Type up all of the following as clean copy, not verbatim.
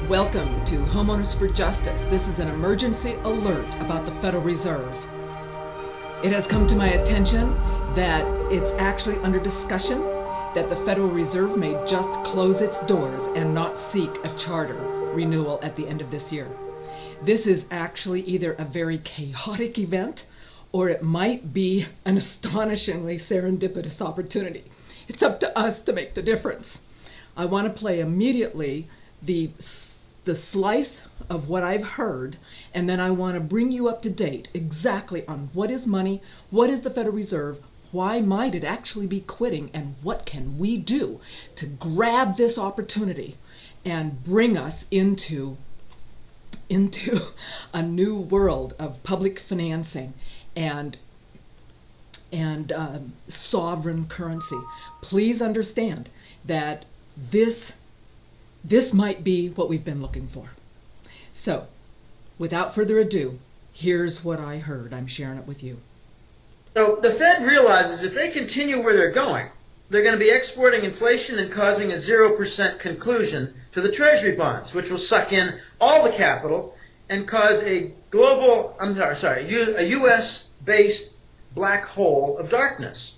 Welcome to Homeowners for Justice. This is an emergency alert about the Federal Reserve. It has come to my attention that it's actually under discussion that the Federal Reserve may just close its doors and not seek a charter renewal at the end of this year. This is actually either a very chaotic event or it might be an astonishingly serendipitous opportunity. It's up to us to make the difference. I want to play immediately the slice of what I've heard, and then I want to bring you up to date exactly on what is money, what is the Federal Reserve, why might it actually be quitting, and what can we do to grab this opportunity and bring us into a new world of public financing and sovereign currency. Please understand that this might be what we've been looking for. So, without further ado, here's what I heard. I'm sharing it with you. So the Fed realizes if they continue where they're going to be exporting inflation and causing a 0% conclusion to the Treasury bonds, which will suck in all the capital and cause a U.S.-based black hole of darkness.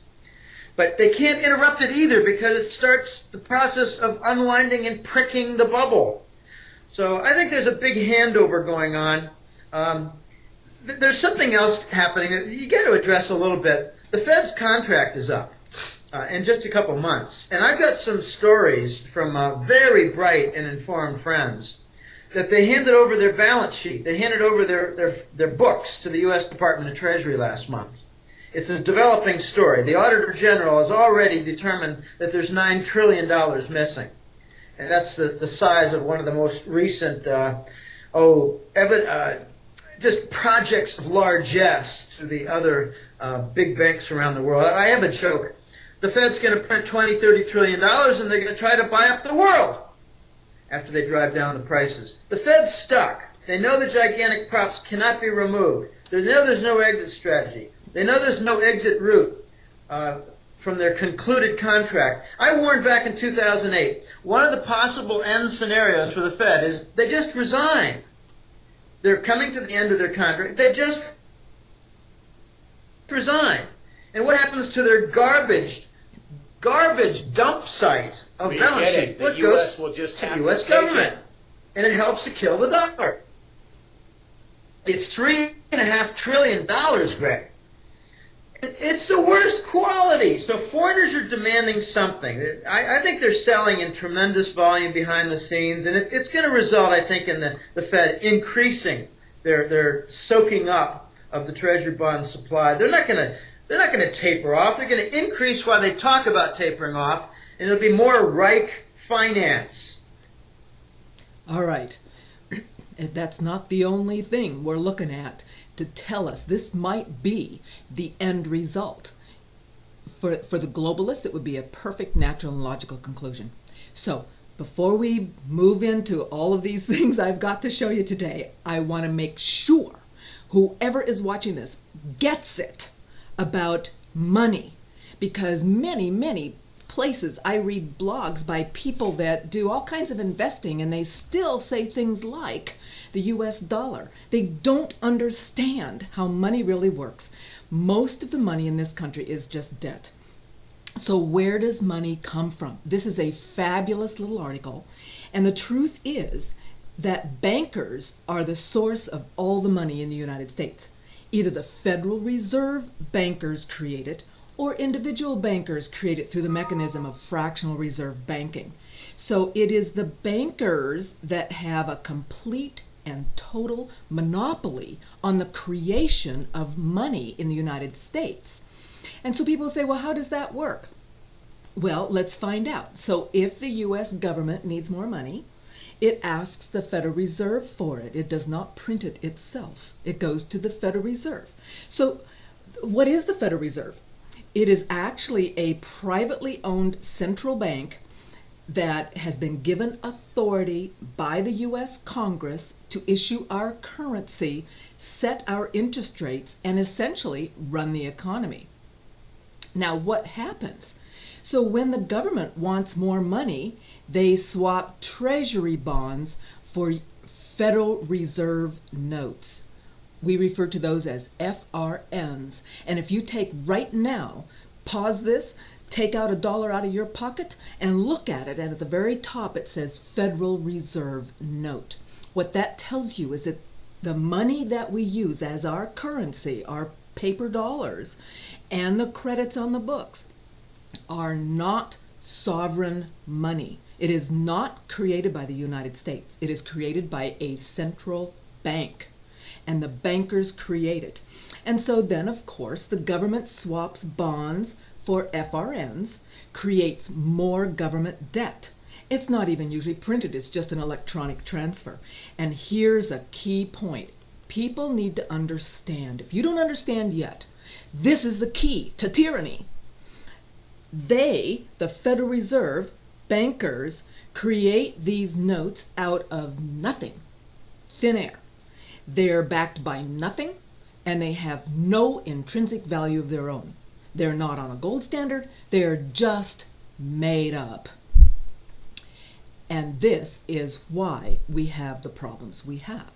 But they can't interrupt it either because it starts the process of unwinding and pricking the bubble. So I think there's a big handover going on. There's something else happening that you got to address a little bit. The Fed's contract is up in just a couple months. And I've got some stories from very bright and informed friends that they handed over their balance sheet. They handed over their books to the U.S. Department of Treasury last month. It's a developing story. The Auditor General has already determined that there's $9 trillion missing. And that's the size of one of the most recent just projects of largesse to the other big banks around the world. I have a joke. The Fed's going to print $20, $30 trillion and they're going to try to buy up the world after they drive down the prices. The Fed's stuck. They know the gigantic props cannot be removed. They know there's no exit strategy. They know there's no exit route from their concluded contract. I warned back in 2008, one of the possible end scenarios for the Fed is they just resign. They're coming to the end of their contract. They just resign. And what happens to their garbage dump site of balance sheet? The U.S. will just have to the U.S. government. And it helps to kill the dollar. It's $3.5 trillion, Greg. It's the worst quality. So foreigners are demanding something. I think they're selling in tremendous volume behind the scenes, and it's going to result, I think, in the Fed increasing their soaking up of the Treasury bond supply. They're not going to taper off. They're going to increase while they talk about tapering off, and it'll be more Reich finance. All right. That's not the only thing we're looking at to tell us this might be the end result. For the globalists, it would be a perfect natural and logical conclusion. So before we move into all of these things I've got to show you today, I want to make sure whoever is watching this gets it about money, because many places I read blogs by people that do all kinds of investing and they still say things like the US dollar. They don't understand how money really works. Most of the money in this country is just debt. So where does money come from? This is a fabulous little article, and the truth is that bankers are the source of all the money in the United States. Either the Federal Reserve bankers create it, or individual bankers create it through the mechanism of fractional reserve banking. So it is the bankers that have a complete and total monopoly on the creation of money in the United States. And so people say, well, how does that work? Well, let's find out. So if the U.S. government needs more money, it asks the Federal Reserve for it. It does not print it itself. It goes to the Federal Reserve. So what is the Federal Reserve? It is actually a privately owned central bank that has been given authority by the U.S. Congress to issue our currency, set our interest rates, and essentially run the economy. Now, what happens? So when the government wants more money, they swap treasury bonds for Federal Reserve notes. We refer to those as FRNs. And if you take right now, pause this, take out $1 out of your pocket and look at it, and at the very top it says Federal Reserve note. What that tells you is that the money that we use as our currency, our paper dollars, and the credits on the books are not sovereign money. It is not created by the United States. It is created by a central bank, and the bankers create it. And so then, of course, the government swaps bonds for FRNs, creates more government debt. It's not even usually printed, it's just an electronic transfer. And here's a key point. People need to understand. If you don't understand yet, this is the key to tyranny. They, the Federal Reserve, bankers, create these notes out of nothing, thin air. They're backed by nothing, and they have no intrinsic value of their own. They're not on a gold standard, they're just made up. And this is why we have the problems we have.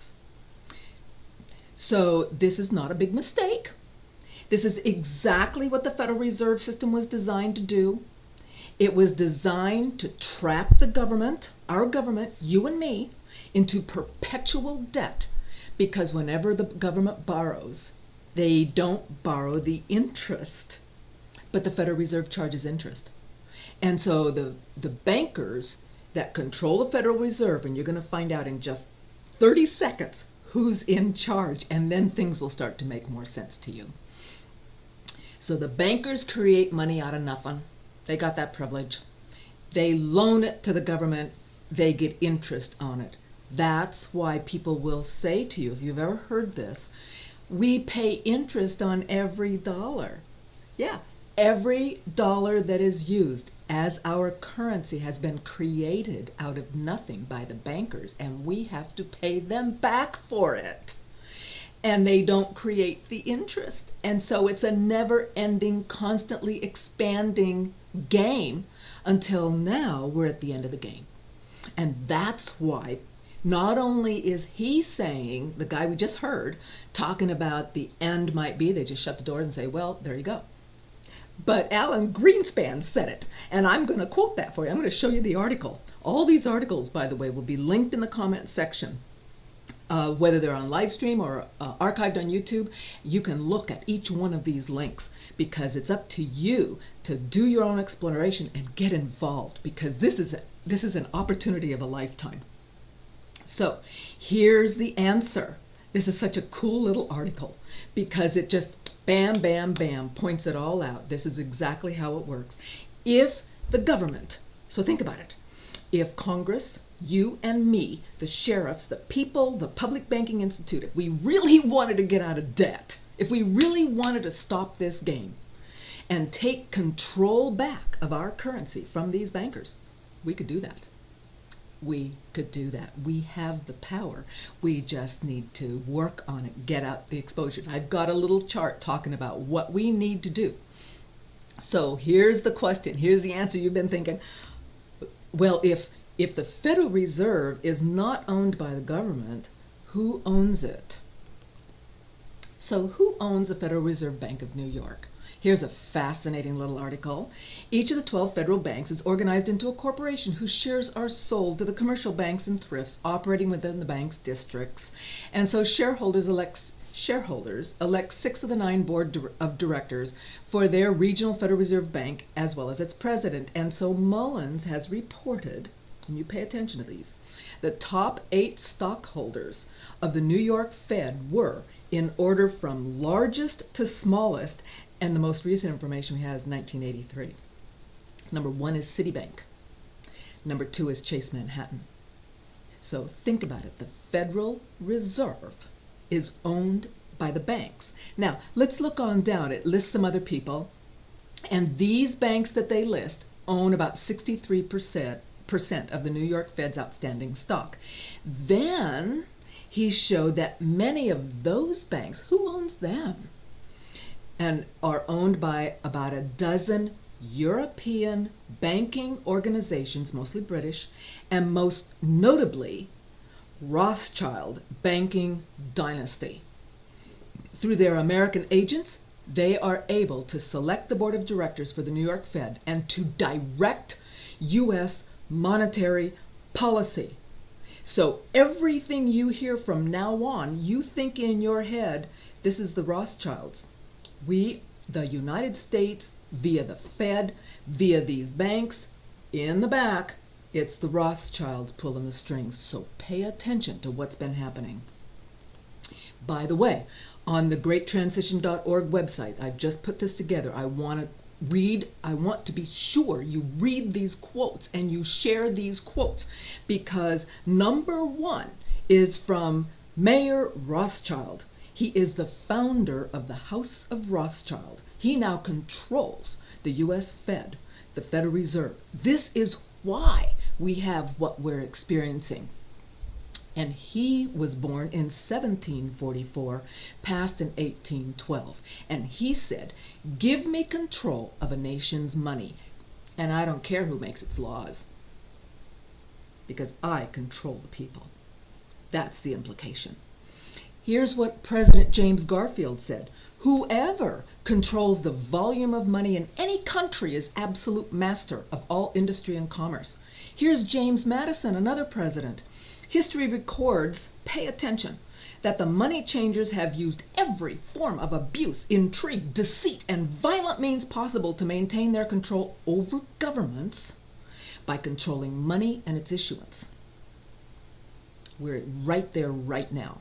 So this is not a big mistake. This is exactly what the Federal Reserve System was designed to do. It was designed to trap the government, our government, you and me, into perpetual debt, because whenever the government borrows, they don't borrow the interest, but the Federal Reserve charges interest. And so the bankers that control the Federal Reserve, and you're going to find out in just 30 seconds who's in charge, and then things will start to make more sense to you. So the bankers create money out of nothing. They got that privilege. They loan it to the government. They get interest on it. That's why people will say to you, if you've ever heard this, we pay interest on every dollar. Yeah, every dollar that is used as our currency has been created out of nothing by the bankers, and we have to pay them back for it. And they don't create the interest. And so it's a never-ending, constantly expanding game until now we're at the end of the game. And that's why not only is he saying, the guy we just heard, talking about the end might be, they just shut the door and say, well, there you go. But Alan Greenspan said it, and I'm going to quote that for you. I'm going to show you the article. All these articles, by the way, will be linked in the comment section. Whether they're on live stream or archived on YouTube, you can look at each one of these links, because it's up to you to do your own exploration and get involved, because this is an opportunity of a lifetime. So here's the answer. This is such a cool little article because it just bam, bam, bam points it all out. This is exactly how it works. If the government, so think about it, if Congress, you and me, the sheriffs, the people, the Public Banking Institute, if we really wanted to get out of debt, if we really wanted to stop this game and take control back of our currency from these bankers, we could do that. We could do that. We have the power. We just need to work on it, get out the exposure. I've got a little chart talking about what we need to do. So here's the question. Here's the answer you've been thinking. Well, if the Federal Reserve is not owned by the government, who owns it? So who owns the Federal Reserve Bank of New York? Here's a fascinating little article. Each of the 12 federal banks is organized into a corporation whose shares are sold to the commercial banks and thrifts operating within the bank's districts. And so shareholders elect 6 of the 9 board of directors for their regional Federal Reserve Bank, as well as its president. And so Mullins has reported, and you pay attention to these, the top 8 stockholders of the New York Fed were, in order from largest to smallest, and the most recent information we have is 1983. Number 1 is Citibank. Number 2 is Chase Manhattan. So think about it. The Federal Reserve is owned by the banks. Now, let's look on down. It lists some other people. And these banks that they list own about 63% 8% of the New York Fed's outstanding stock. Then he showed that many of those banks, who owns them? And are owned by about a dozen European banking organizations, mostly British, and most notably Rothschild banking dynasty. Through their American agents, they are able to select the board of directors for the New York Fed and to direct U.S. monetary policy. So everything you hear from now on, you think in your head, this is the Rothschilds. We, the United States, via the Fed, via these banks, in the back, it's the Rothschilds pulling the strings. So pay attention to what's been happening. By the way, on the greattransition.org website, I've just put this together. I want to be sure you read these quotes and you share these quotes, because number one is from Mayer Rothschild. He is the founder of the House of Rothschild. He now controls the U.S. Fed, the Federal Reserve. This is why we have what we're experiencing. And he was born in 1744, passed in 1812. And he said, give me control of a nation's money, and I don't care who makes its laws, because I control the people. That's the implication. Here's what President James Garfield said. Whoever controls the volume of money in any country is absolute master of all industry and commerce. Here's James Madison, another president. History records, pay attention, that the money changers have used every form of abuse, intrigue, deceit, and violent means possible to maintain their control over governments by controlling money and its issuance. We're right there right now.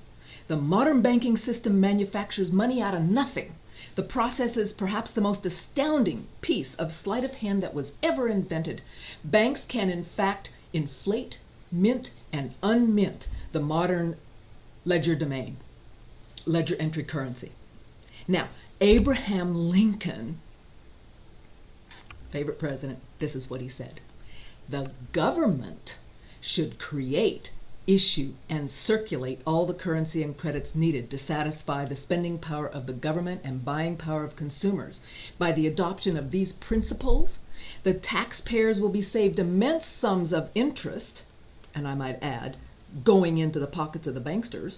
The modern banking system manufactures money out of nothing. The process is perhaps the most astounding piece of sleight of hand that was ever invented. Banks can in fact inflate, mint, and unmint the modern ledger entry currency. Now, Abraham Lincoln, favorite president, this is what he said. The government should create, issue, and circulate all the currency and credits needed to satisfy the spending power of the government and buying power of consumers. By the adoption of these principles, the taxpayers will be saved immense sums of interest, and I might add, going into the pockets of the banksters,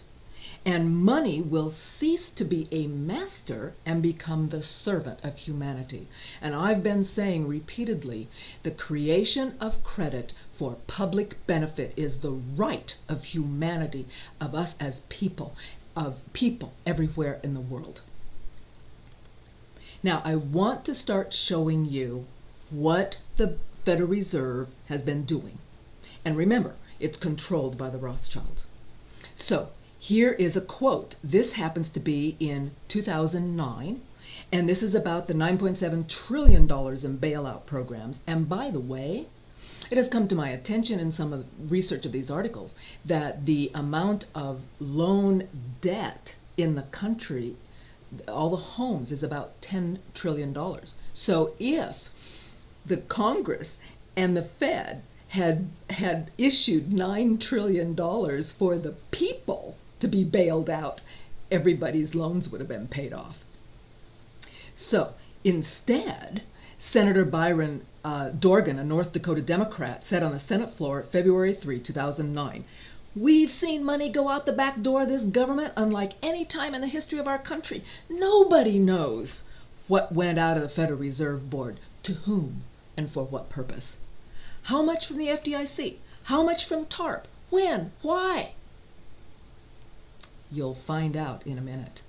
and money will cease to be a master and become the servant of humanity. And I've been saying repeatedly, the creation of credit for public benefit is the right of humanity, of us as people, of people everywhere in the world. Now, I want to start showing you what the Federal Reserve has been doing. And remember, it's controlled by the Rothschilds. So here is a quote. This happens to be in 2009, and this is about the $9.7 trillion in bailout programs. And by the way, it has come to my attention in some of the research of these articles that the amount of loan debt in the country, all the homes, is about $10 trillion. So if the Congress and the Fed had issued $9 trillion for the people to be bailed out, everybody's loans would have been paid off. So instead, Senator Byron Dorgan, a North Dakota Democrat, said on the Senate floor February 3, 2009, "We've seen money go out the back door of this government unlike any time in the history of our country. Nobody knows what went out of the Federal Reserve Board, to whom, and for what purpose. How much from the FDIC? How much from TARP? When? Why?" You'll find out in a minute.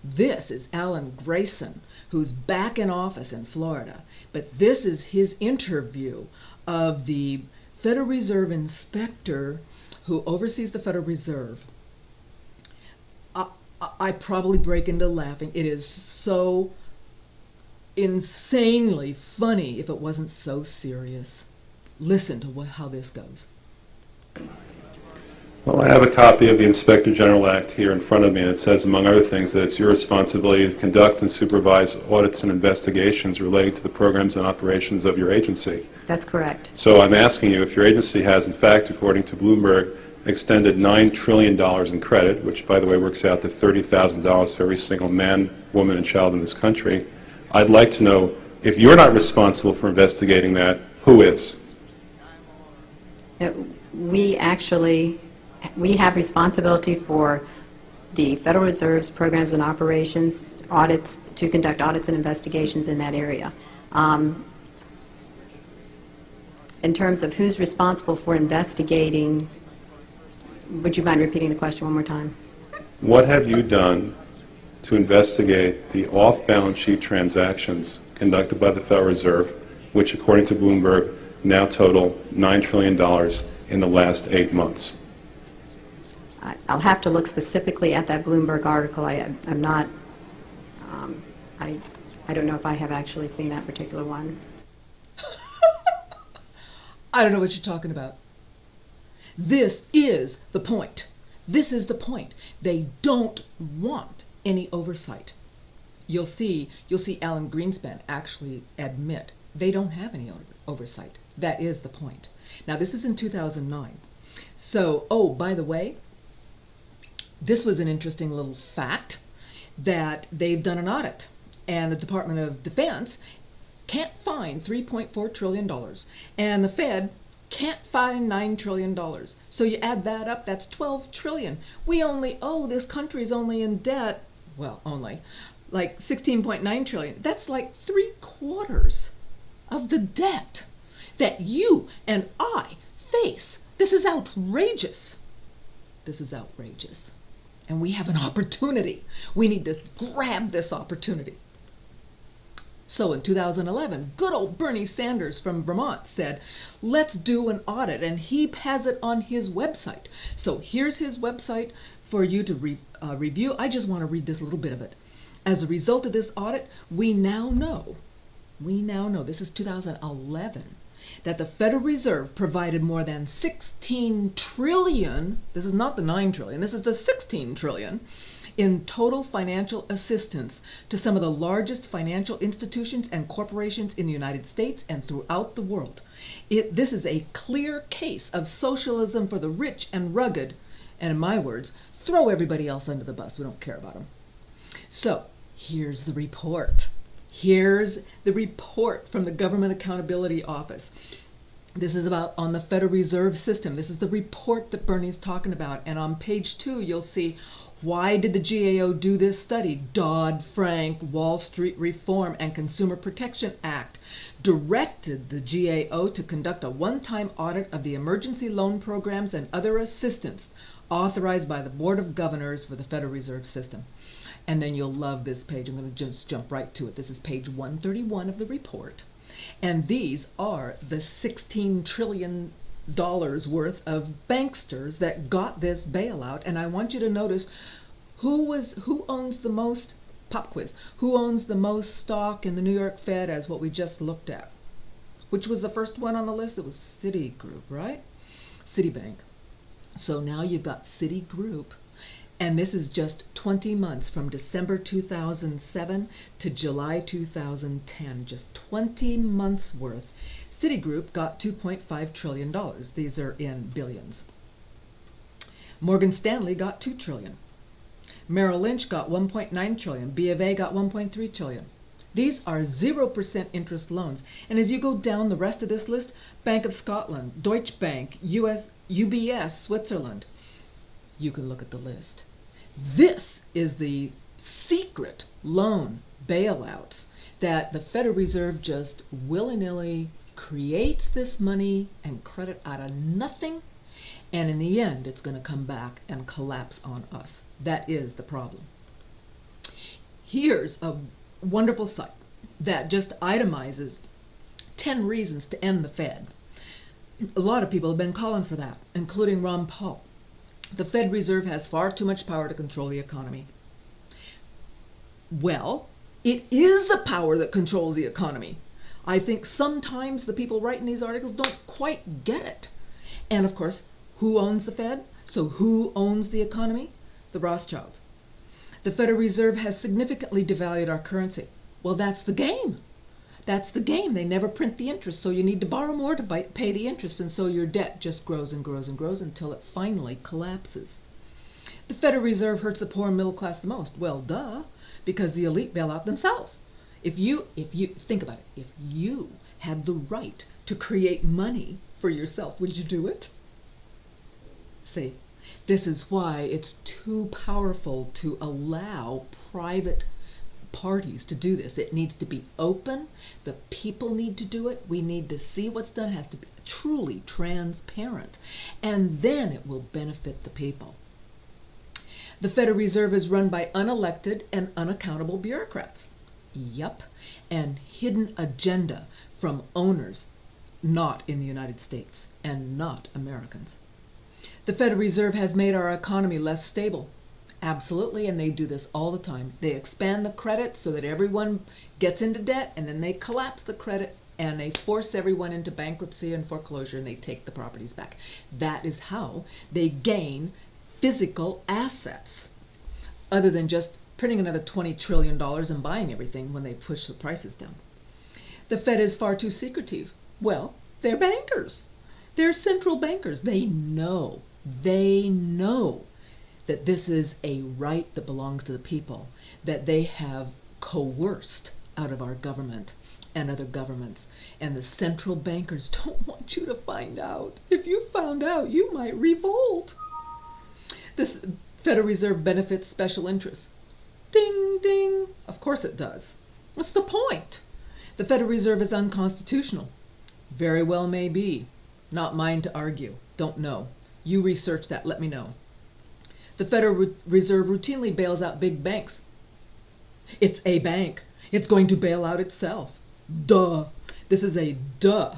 This is Alan Grayson, who's back in office in Florida, but this is his interview of the Federal Reserve inspector who oversees the Federal Reserve. I probably break into laughing. It is so insanely funny if it wasn't so serious. Listen to how this goes. Well, I have a copy of the Inspector General Act here in front of me, and it says, among other things, that it's your responsibility to conduct and supervise audits and investigations relating to the programs and operations of your agency. That's correct. So I'm asking you if your agency has, in fact, according to Bloomberg, extended $9 trillion in credit, which, by the way, works out to $30,000 for every single man, woman, and child in this country. I'd like to know, if you're not responsible for investigating that, who is? We have responsibility for the Federal Reserve's programs and operations, audits, to conduct audits and investigations in that area. In terms of who's responsible for investigating, would you mind repeating the question one more time? What have you done to investigate the off-balance sheet transactions conducted by the Federal Reserve, which, according to Bloomberg, now total $9 trillion in the last 8 months? I'll have to look specifically at that Bloomberg article. I'm not, I don't know if I have actually seen that particular one. I don't know what you're talking about. This is the point. This is the point. They don't want any oversight. You'll see Alan Greenspan actually admit they don't have any oversight. That is the point. Now, this is in 2009. So, oh, by the way, this was an interesting little fact that they've done an audit, and the Department of Defense can't find $3.4 trillion, and the Fed can't find $9 trillion. So you add that up, that's $12 trillion. This country's only in debt, well, only, like $16.9 trillion. That's like 3/4 of the debt that you and I face. This is outrageous. This is outrageous. And we have an opportunity. We need to grab this opportunity. So in 2011, good old Bernie Sanders from Vermont said, let's do an audit, and he has it on his website. So here's his website for you to review. I just want to read this little bit of it. As a result of this audit, we now know, this is 2011, that the Federal Reserve provided more than 16 trillion, this is not the 9 trillion, this is the 16 trillion, in total financial assistance to some of the largest financial institutions and corporations in the United States and throughout the world. This is a clear case of socialism for the rich and rugged, and in my words, throw everybody else under the bus. We don't care about them. So here's the report. Here's the report from the Government Accountability Office. This is on the Federal Reserve System. This is the report that Bernie's talking about. And on page 2, you'll see, why did the GAO do this study? Dodd-Frank, Wall Street Reform, and Consumer Protection Act directed the GAO to conduct a one-time audit of the emergency loan programs and other assistance authorized by the Board of Governors for the Federal Reserve System. And then you'll love this page. I'm going to just jump right to it. This is page 131 of the report. And these are the $16 trillion worth of banksters that got this bailout. And I want you to notice who owns the most, pop quiz, who owns the most stock in the New York Fed as what we just looked at. Which was the first one on the list? It was Citigroup, right? Citibank. So now you've got Citigroup. And this is just 20 months from December 2007 to July 2010, just 20 months worth. Citigroup got $2.5 trillion. These are in billions. Morgan Stanley got $2 trillion. Merrill Lynch got $1.9 trillion. B of A got $1.3 trillion. These are 0% interest loans. And as you go down the rest of this list, Bank of Scotland, Deutsche Bank, UBS, Switzerland, you can look at the list. This is the secret loan bailouts that the Federal Reserve just willy-nilly creates this money and credit out of nothing, and in the end it's going to come back and collapse on us. That is the problem. Here's a wonderful site that just itemizes 10 reasons to end the Fed. A lot of people have been calling for that, including Ron Paul. The Fed Reserve has far too much power to control the economy. Well, it is the power that controls the economy. I think sometimes the people writing these articles don't quite get it. And of course, who owns the Fed? So who owns the economy? The Rothschilds. The Federal Reserve has significantly devalued our currency. Well, that's the game. That's the game. They never print the interest, so you need to borrow more to pay the interest, and so your debt just grows and grows and grows until it finally collapses. The Federal Reserve hurts the poor and middle class the most. Well, duh, because the elite bail out themselves. If you think about it, if you had the right to create money for yourself, would you do it? See, this is why it's too powerful to allow private parties to do this. It needs to be open. The people need to do it. We need to see what's done. It has to be truly transparent. And then it will benefit the people. The Federal Reserve is run by unelected and unaccountable bureaucrats. Yup. And hidden agenda from owners not in the United States and not Americans. The Federal Reserve has made our economy less stable. Absolutely, and they do this all the time. They expand the credit so that everyone gets into debt, and then they collapse the credit, and they force everyone into bankruptcy and foreclosure, and they take the properties back. That is how they gain physical assets, other than just printing another $20 trillion and buying everything when they push the prices down. The Fed is far too secretive. Well, they're bankers. They're central bankers. They know that this is a right that belongs to the people, that they have coerced out of our government and other governments. And the central bankers don't want you to find out. If you found out, you might revolt. This Federal Reserve benefits special interests. Ding, ding. Of course it does. What's the point? The Federal Reserve is unconstitutional. Very well may be. Not mine to argue. Don't know. You research that. Let me know. The Federal Reserve routinely bails out big banks. It's a bank. It's going to bail out itself. Duh. This is a duh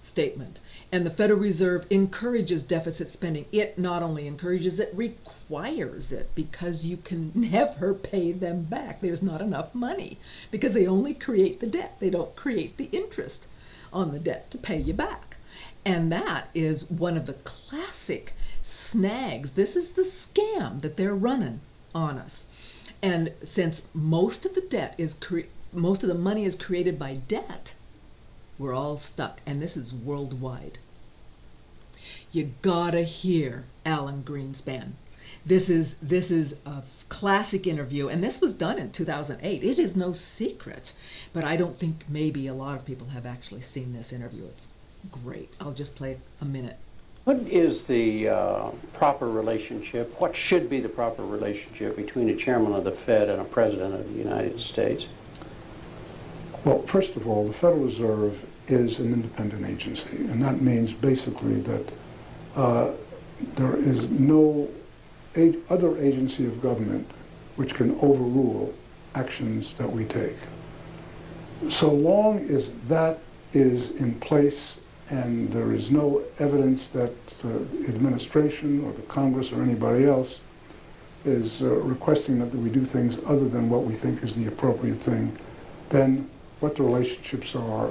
statement. And the Federal Reserve encourages deficit spending. It not only encourages it, requires it, because you can never pay them back. There's not enough money because they only create the debt. They don't create the interest on the debt to pay you back. And that is one of the classic snags. This is the scam that they're running on us. And since most of the debt is most of the money is created by debt, we're all stuck, and this is worldwide. You gotta hear Alan Greenspan. This is a classic interview, and this was done in 2008. It is no secret, but I don't think maybe a lot of people have actually seen this interview. It's great. I'll just play a minute. What is the proper relationship, what should be the proper relationship between a chairman of the Fed and a president of the United States? Well, first of all, the Federal Reserve is an independent agency, and that means basically that there is no other agency of government which can overrule actions that we take. So long as that is in place and there is no evidence that the administration or the Congress or anybody else is requesting that we do things other than what we think is the appropriate thing, then what the relationships are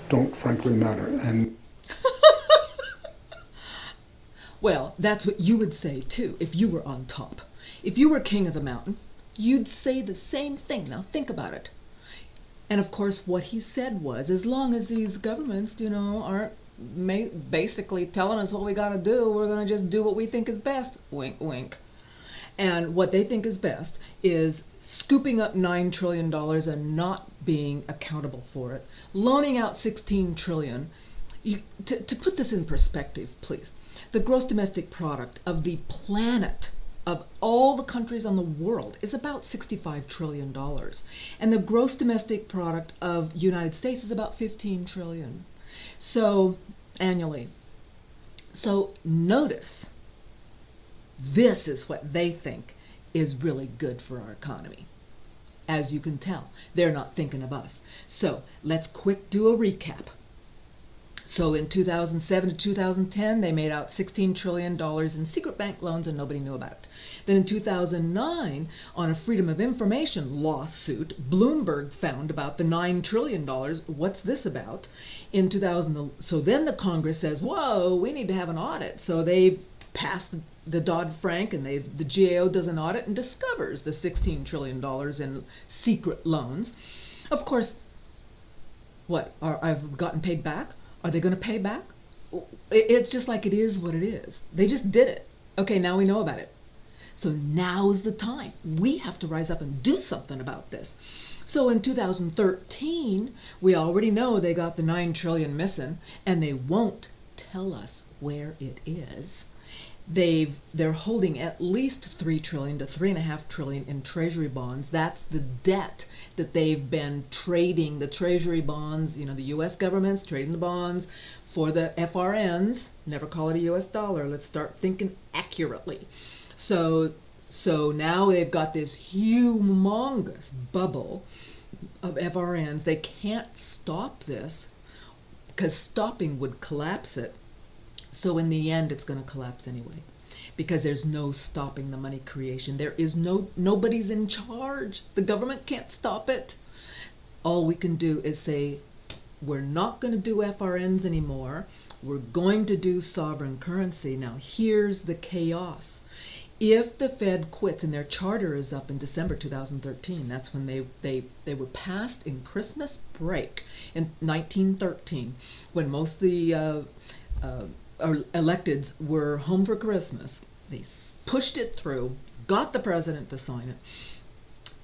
don't frankly matter. And well, that's what you would say too if you were on top. If you were king of the mountain, you'd say the same thing. Now think about it. And of course, what he said was, as long as these governments, aren't basically telling us what we got to do, we're going to just do what we think is best. Wink, wink. And what they think is best is scooping up $9 trillion and not being accountable for it, loaning out $16 trillion. To put this in perspective, please, the gross domestic product of the planet, of all the countries on the world, is about $65 trillion. And the gross domestic product of the United States is about $15 trillion. So, annually. So, notice, this is what they think is really good for our economy. As you can tell, they're not thinking of us. So, let's quick do a recap. So in 2007 to 2010, they made out $16 trillion in secret bank loans and nobody knew about it. Then in 2009, on a Freedom of Information lawsuit, Bloomberg found about the $9 trillion. What's this about? So then the Congress says, whoa, we need to have an audit. So they pass the Dodd-Frank and the GAO does an audit and discovers the $16 trillion in secret loans. Of course, I've gotten paid back? Are they going to pay back? It's just like it is what it is. They just did it. Okay, now we know about it. So now's the time. We have to rise up and do something about this. So in 2013, we already know they got the $9 trillion missing, and they won't tell us where it is. They're holding at least $3 trillion to $3.5 trillion in treasury bonds. That's the debt that they've been trading, the treasury bonds, the U.S. government's trading the bonds for the FRNs. Never call it a U.S. dollar. Let's start thinking accurately. So now they've got this humongous bubble of FRNs. They can't stop this because stopping would collapse it. So in the end, it's going to collapse anyway, because there's no stopping the money creation. There is nobody's in charge. The government can't stop it. All we can do is say, we're not going to do FRNs anymore. We're going to do sovereign currency. Now, here's the chaos. If the Fed quits, and their charter is up in December 2013, that's when they were passed in Christmas break in 1913, when most of the electeds were home for Christmas. They pushed it through, got the president to sign it.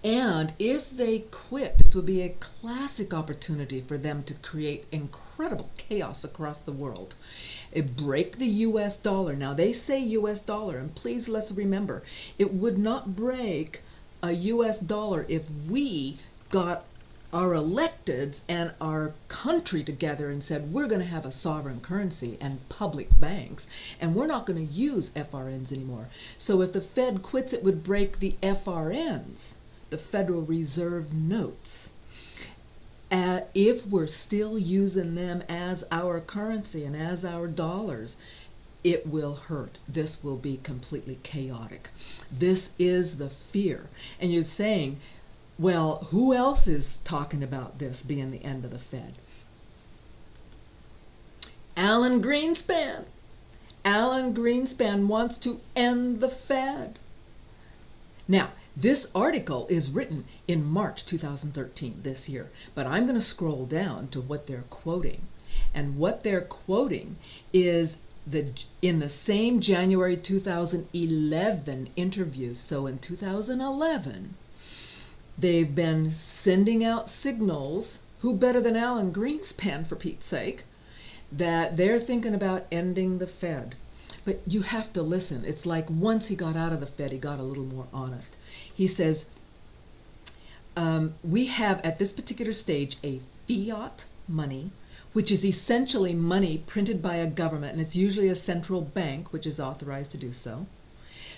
And if they quit, this would be a classic opportunity for them to create incredible chaos across the world. It break the U.S. dollar. Now, they say U.S. dollar, and please let's remember, it would not break a U.S. dollar if we got our electeds and our country together and said, we're going to have a sovereign currency and public banks, and we're not going to use FRNs anymore. So if the Fed quits, it would break the FRNs, the Federal Reserve notes. If we're still using them as our currency and as our dollars, it will hurt. This will be completely chaotic. This is the fear. And you're saying, well, who else is talking about this being the end of the Fed? Alan Greenspan. Alan Greenspan wants to end the Fed. Now, this article is written in March 2013, this year, but I'm going to scroll down to what they're quoting. And what they're quoting is in the same January 2011 interview. So in 2011, they've been sending out signals, who better than Alan Greenspan, for Pete's sake, that they're thinking about ending the Fed. But you have to listen. It's like once he got out of the Fed, he got a little more honest. He says, we have at this particular stage a fiat money, which is essentially money printed by a government, and it's usually a central bank, which is authorized to do so.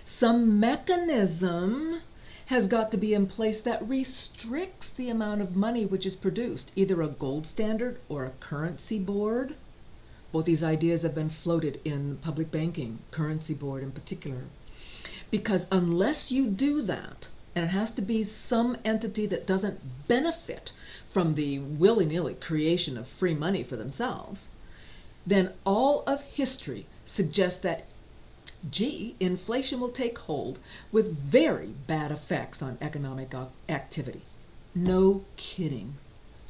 Some mechanism has got to be in place that restricts the amount of money which is produced, either a gold standard or a currency board. Both these ideas have been floated in public banking, currency board in particular. Because unless you do that, and it has to be some entity that doesn't benefit from the willy-nilly creation of free money for themselves, then all of history suggests that, inflation will take hold with very bad effects on economic activity. No kidding.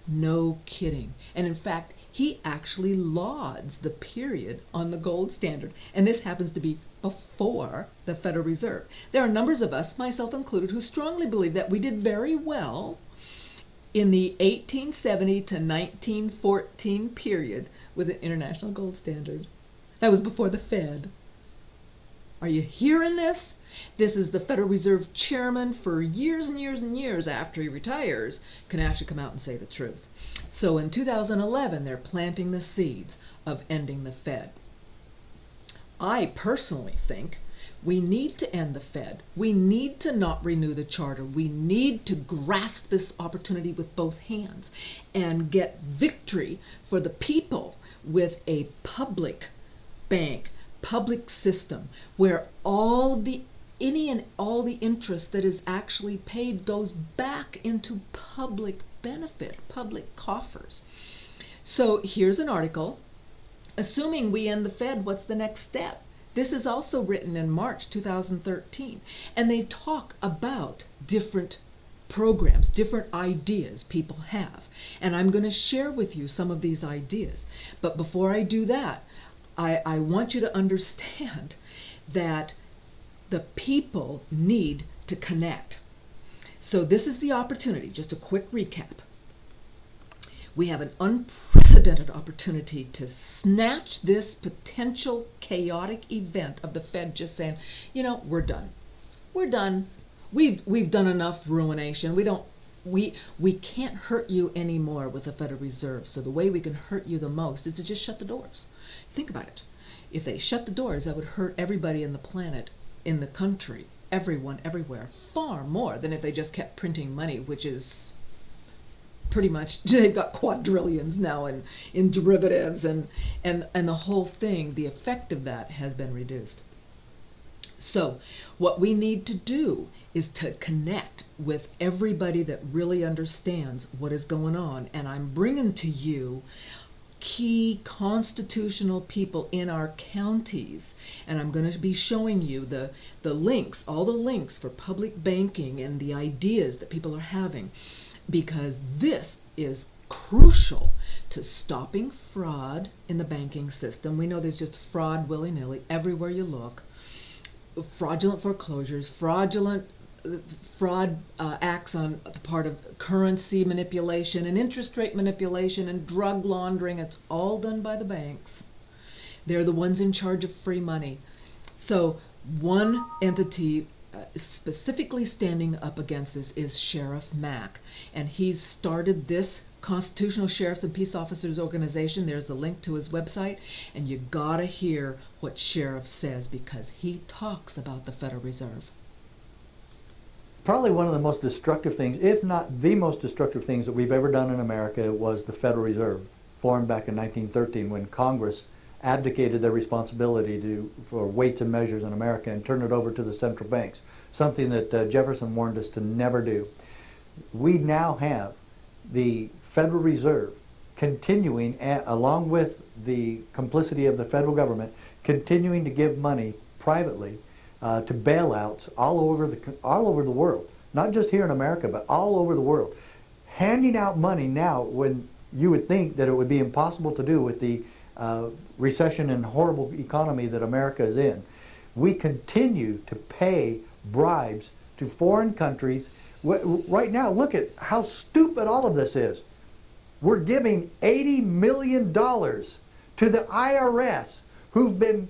No kidding. And in fact, he actually lauds the period on the gold standard. And this happens to be before the Federal Reserve. There are numbers of us, myself included, who strongly believe that we did very well in the 1870 to 1914 period with an international gold standard. That was before the Fed. Are you hearing this? This is the Federal Reserve chairman for years and years and years after he retires can actually come out and say the truth. So in 2011, they're planting the seeds of ending the Fed. I personally think we need to end the Fed. We need to not renew the charter. We need to grasp this opportunity with both hands and get victory for the people with a public bank, public system where all the interest that is actually paid goes back into public benefit, public coffers. So here's an article. Assuming we end the Fed, what's the next step? This is also written in March 2013. And they talk about different programs, different ideas people have. And I'm going to share with you some of these ideas. But before I do that, I want you to understand that the people need to connect. So this is the opportunity, just a quick recap. We have an unprecedented opportunity to snatch this potential chaotic event of the Fed just saying, you know, we're done. We're done. We've done enough ruination. We can't hurt you anymore with the Federal Reserve. So the way we can hurt you the most is to just shut the doors. Think about it. If they shut the doors, that would hurt everybody in the planet, in the country, everyone, everywhere, far more than if they just kept printing money, which is pretty much, they've got quadrillions now in derivatives and the whole thing, the effect of that has been reduced. So what we need to do is to connect with everybody that really understands what is going on. And I'm bringing to you key constitutional people in our counties. And I'm going to be showing you the links, all the links for public banking and the ideas that people are having, because this is crucial to stopping fraud in the banking system. We know there's just fraud willy-nilly everywhere you look. Fraudulent foreclosures, fraud acts on the part of currency manipulation and interest rate manipulation and drug laundering. It's all done by the banks. They're the ones in charge of free money. So one entity specifically standing up against this is Sheriff Mack, and he's started this Constitutional Sheriffs and Peace Officers Organization. There's the link to his website, and you gotta hear what Sheriff says, because he talks about the Federal Reserve. Probably one of the most destructive things, if not the most destructive things that we've ever done in America, was the Federal Reserve, formed back in 1913 when Congress abdicated their responsibility for weights and measures in America and turned it over to the central banks, something that Jefferson warned us to never do. We now have the Federal Reserve continuing, along with the complicity of the federal government, continuing to give money privately to bailouts all over the world, not just here in America, but all over the world, handing out money now when you would think that it would be impossible to do with the recession and horrible economy that America is in. We continue to pay bribes to foreign countries. Right now, look at how stupid all of this is. We're giving $80 million to the IRS, who've been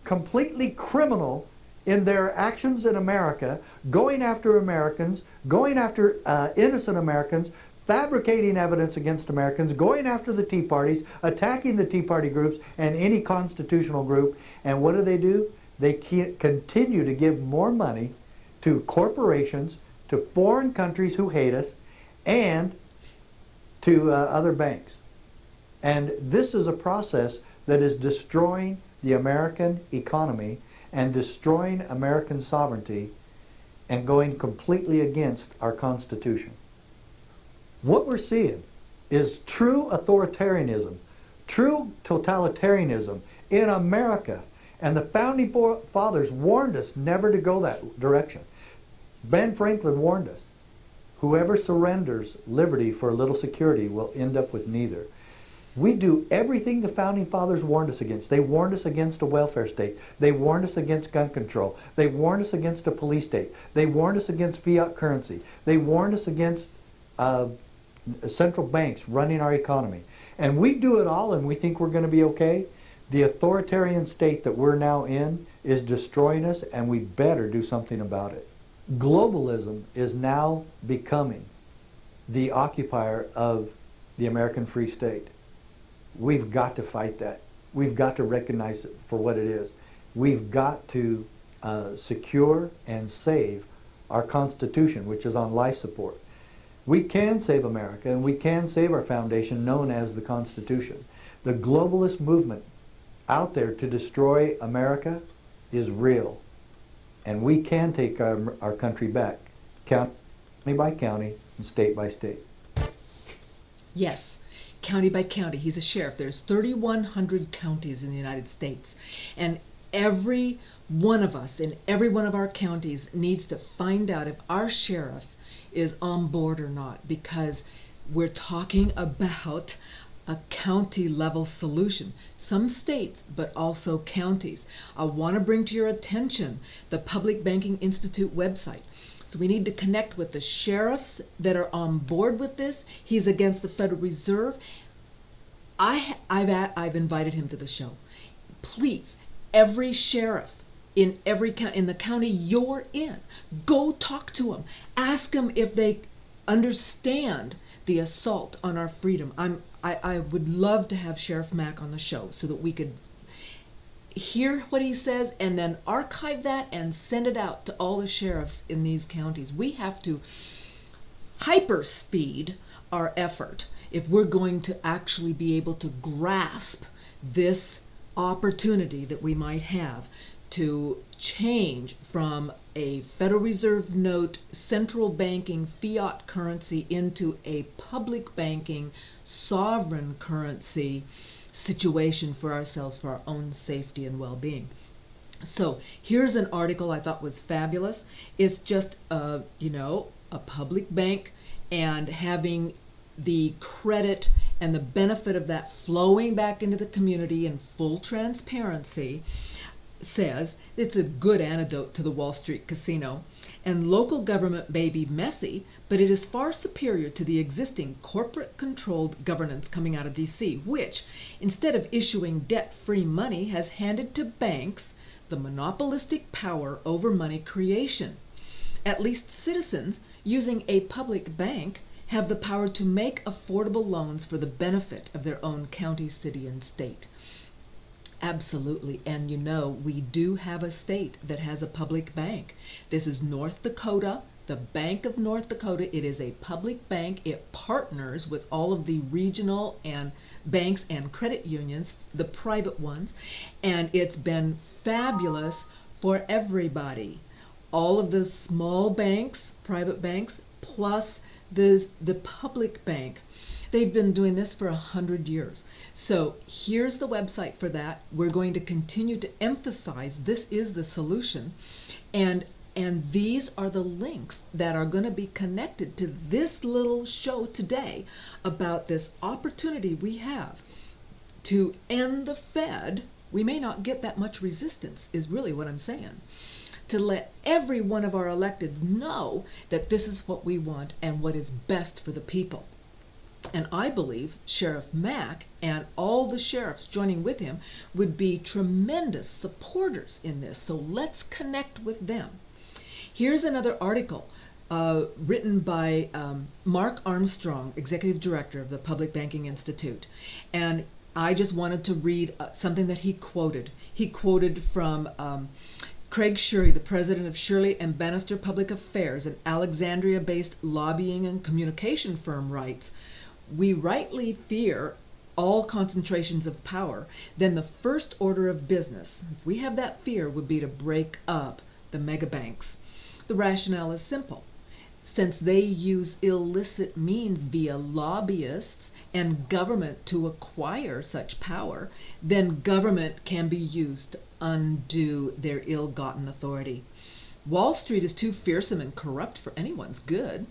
completely criminal in their actions in America, going after Americans, going after innocent Americans, fabricating evidence against Americans, going after the Tea Parties, attacking the Tea Party groups and any constitutional group. And what do? They continue to give more money to corporations, to foreign countries who hate us, and to other banks. And this is a process that is destroying the American economy and destroying American sovereignty and going completely against our Constitution. What we're seeing is true authoritarianism, true totalitarianism in America. And the Founding Fathers warned us never to go that direction. Ben Franklin warned us, whoever surrenders liberty for a little security will end up with neither. We do everything the Founding Fathers warned us against. They warned us against a welfare state. They warned us against gun control. They warned us against a police state. They warned us against fiat currency. They warned us against central banks running our economy. And we do it all and we think we're going to be okay. The authoritarian state that we're now in is destroying us, and we better do something about it. Globalism is now becoming the occupier of the American free state. We've got to fight that. We've got to recognize it for what it is. We've got to secure and save our Constitution, which is on life support. We can save America, and we can save our foundation known as the Constitution. The globalist movement out there to destroy America is real. And we can take our country back, county by county and state by state. Yes, county by county. He's a sheriff. There's 3,100 counties in the United States. And every one of us in every one of our counties needs to find out if our sheriff is on board or not, because we're talking about a county level solution. Some states, but also counties. I want to bring to your attention the Public Banking Institute website. So we need to connect with the sheriffs that are on board with this. He's against the Federal Reserve. I've invited him to the show. Please, every sheriff in the county you're in, go talk to them. Ask them if they understand the assault on our freedom. I would love to have Sheriff Mack on the show so that we could hear what he says and then archive that and send it out to all the sheriffs in these counties. We have to hyperspeed our effort if we're going to actually be able to grasp this opportunity that we might have to change from a Federal Reserve note central banking fiat currency into a public banking sovereign currency situation for ourselves, for our own safety and well-being. So here's an article I thought was fabulous. It's just a public bank, and having the credit and the benefit of that flowing back into the community in full transparency says it's a good antidote to the Wall Street casino. And local government may be messy, but it is far superior to the existing corporate-controlled governance coming out of D.C., which, instead of issuing debt-free money, has handed to banks the monopolistic power over money creation. At least citizens using a public bank have the power to make affordable loans for the benefit of their own county, city, and state. Absolutely. And we do have a state that has a public bank. This is North Dakota, the Bank of North Dakota. It is a public bank. It partners with all of the regional and banks and credit unions, the private ones, and it's been fabulous for everybody. All of the small banks, private banks, plus the public bank. They've been doing this for 100 years. So here's the website for that. We're going to continue to emphasize this is the solution. And these are the links that are going to be connected to this little show today about this opportunity we have to end the Fed. We may not get that much resistance, is really what I'm saying. To let every one of our electeds know that this is what we want and what is best for the people. And I believe Sheriff Mack and all the sheriffs joining with him would be tremendous supporters in this. So let's connect with them. Here's another article written by Mark Armstrong, Executive Director of the Public Banking Institute. And I just wanted to read something that he quoted. He quoted from Craig Shirley, the president of Shirley and Bannister Public Affairs, an Alexandria-based lobbying and communication firm, writes, "We rightly fear all concentrations of power. Then the first order of business, if we have that fear, would be to break up the megabanks. The rationale is simple. Since they use illicit means via lobbyists and government to acquire such power, then government can be used to undo their ill-gotten authority. Wall Street is too fearsome and corrupt for anyone's good.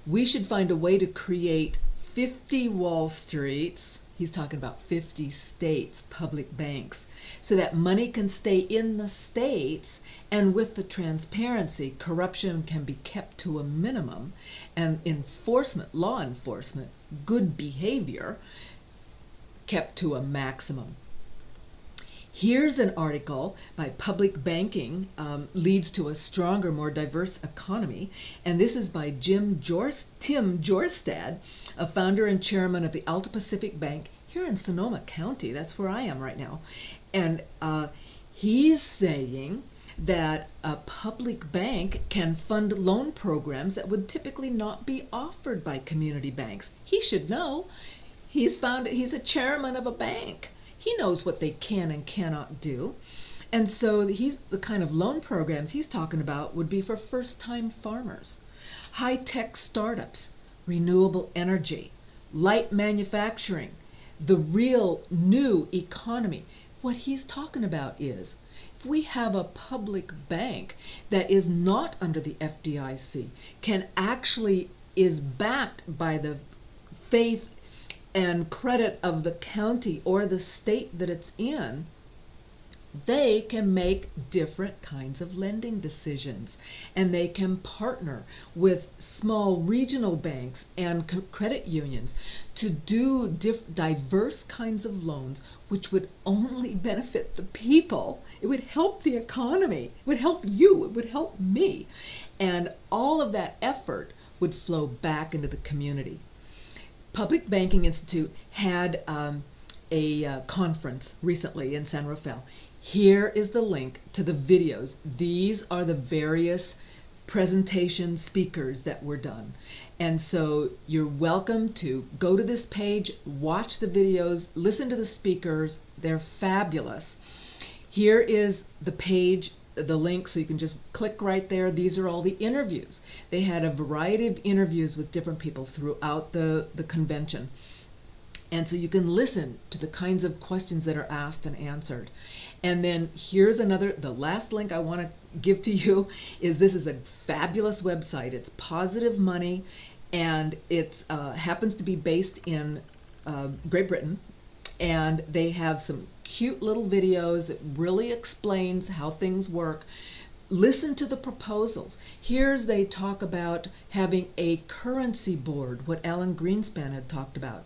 We should find a way to create 50 Wall Streets," he's talking about 50 states, public banks, "so that money can stay in the states, and with the transparency, corruption can be kept to a minimum, and law enforcement, good behavior, kept to a maximum." Here's an article by Public Banking Leads to a Stronger, More Diverse Economy, and this is by Tim Jorstad, a founder and chairman of the Alta Pacific Bank here in Sonoma County. That's where I am right now. And he's saying that a public bank can fund loan programs that would typically not be offered by community banks. He should know. He's a chairman of a bank. He knows what they can and cannot do. And so the kind of loan programs he's talking about would be for first-time farmers, high-tech startups, renewable energy, light manufacturing, the real new economy. What he's talking about is if we have a public bank that is not under the FDIC, is backed by the faith and credit of the county or the state that it's in, they can make different kinds of lending decisions, and they can partner with small regional banks and credit unions to do diverse kinds of loans, which would only benefit the people. It would help the economy. It would help you. It would help me. And all of that effort would flow back into the community. Public Banking Institute had a conference recently in San Rafael. Here is the link to the videos. These are the various presentation speakers that were done. And so you're welcome to go to this page, watch the videos, listen to the speakers. They're fabulous. Here is the page, the link, so you can just click right there. These are all the interviews. They had a variety of interviews with different people throughout the convention. And so you can listen to the kinds of questions that are asked and answered. And then here's the last link I want to give to you this is a fabulous website. It's Positive Money, and it happens to be based in Great Britain. And they have some cute little videos that really explains how things work. Listen to the proposals. They talk about having a currency board, what Alan Greenspan had talked about.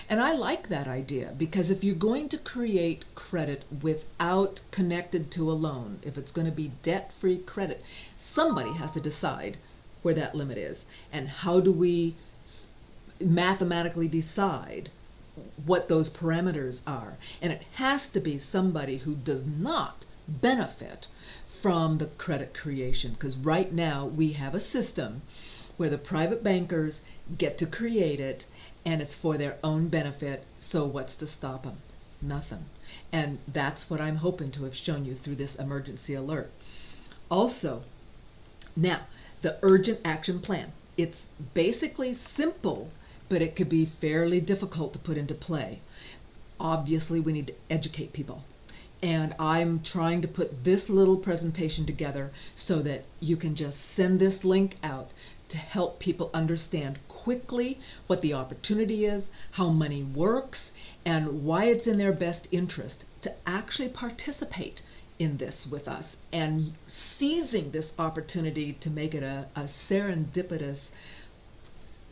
And I like that idea, because if you're going to create credit without connected to a loan, if it's going to be debt-free credit, somebody has to decide where that limit is. And how do we mathematically decide what those parameters are? And it has to be somebody who does not benefit from the credit creation, because right now we have a system where the private bankers get to create it, and it's for their own benefit. So what's to stop them? Nothing. And that's what I'm hoping to have shown you through this emergency alert. Also, now, the urgent action plan. It's basically simple, but it could be fairly difficult to put into play. Obviously, we need to educate people. And I'm trying to put this little presentation together so that you can just send this link out to help people understand quickly what the opportunity is, how money works, and why it's in their best interest to actually participate in this with us, and seizing this opportunity to make it a serendipitous,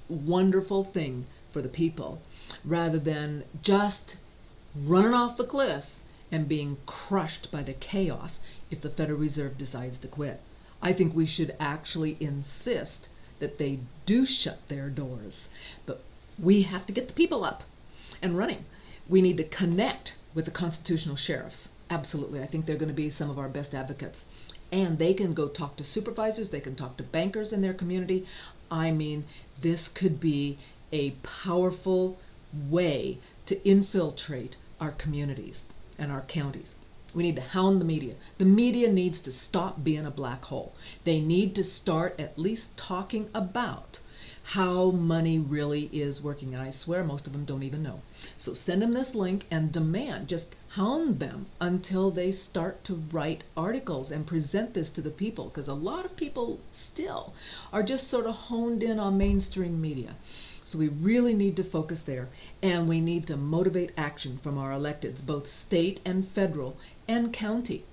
wonderful thing for the people, rather than just running off the cliff and being crushed by the chaos if the Federal Reserve decides to quit. I think we should actually insist that they do shut their doors. But we have to get the people up and running. We need to connect with the constitutional sheriffs. Absolutely. I think they're going to be some of our best advocates. And they can go talk to supervisors. They can talk to bankers in their community. I mean, this could be a powerful way to infiltrate our communities and our counties. We need to hound the media. The media needs to stop being a black hole. They need to start at least talking about how money really is working. And I swear most of them don't even know. So send them this link and demand, just hound them until they start to write articles and present this to the people, because a lot of people still are just sort of honed in on mainstream media. So we really need to focus there, and we need to motivate action from our electeds, both state and federal and county.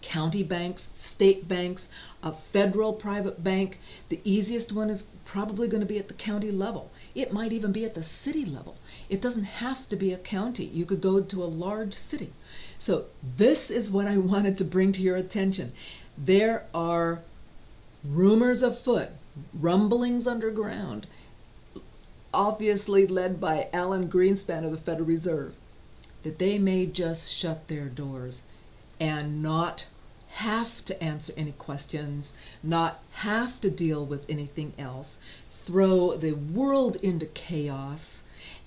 County banks, state banks, a federal private bank. The easiest one is probably going to be at the county level. It might even be at the city level. It doesn't have to be a county. You could go to a large city. So this is what I wanted to bring to your attention. There are rumors afoot, rumblings underground, obviously led by Alan Greenspan of the Federal Reserve, that they may just shut their doors and not have to answer any questions, not have to deal with anything else, throw the world into chaos,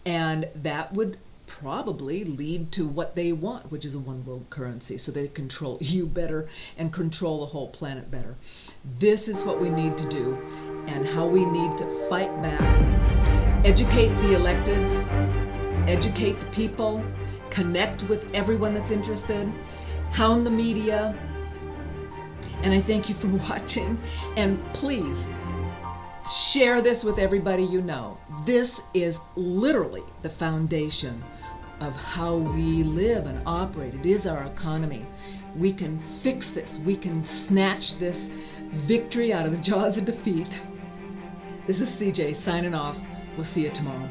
and that would probably lead to what they want, which is a one world currency, so they control you better and control the whole planet better. This is what we need to do, and how we need to fight back, educate the electeds, educate the people, connect with everyone that's interested, hound the media, and I thank you for watching. And please share this with everybody you know. This is literally the foundation of how we live and operate. It is our economy. We can fix this. We can snatch this victory out of the jaws of defeat. This is CJ signing off. We'll see you tomorrow.